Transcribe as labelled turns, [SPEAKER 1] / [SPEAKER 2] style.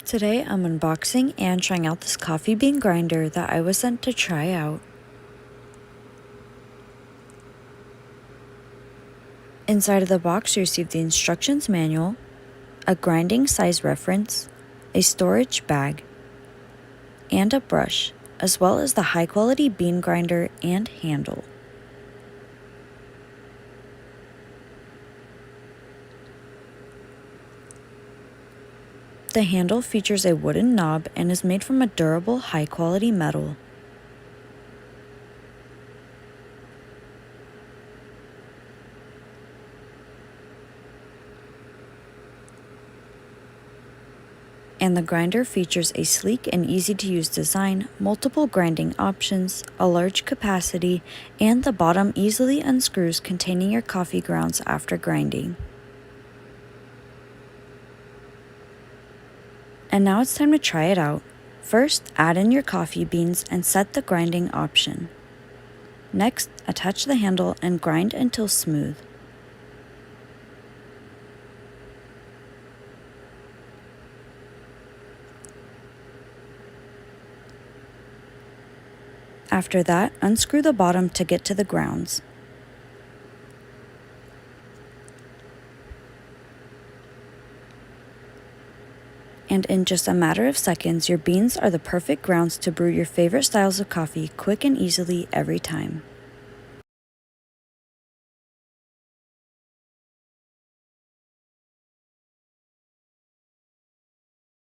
[SPEAKER 1] Today I'm unboxing and trying out this coffee bean grinder that I was sent to try out. Inside of the box you receive the instructions manual, a grinding size reference, a storage bag, and a brush, as well as the high quality bean grinder and handle. The handle features a wooden knob and is made from a durable, high-quality metal. And the grinder features a sleek and easy-to-use design, multiple grinding options, a large capacity, and the bottom easily unscrews, containing your coffee grounds after grinding. And now it's time to try it out. First, add in your coffee beans and set the grinding option. Next, attach the handle and grind until smooth. After that, unscrew the bottom to get to the grounds. And in just a matter of seconds, your beans are the perfect grounds to brew your favorite styles of coffee quick and easily every time.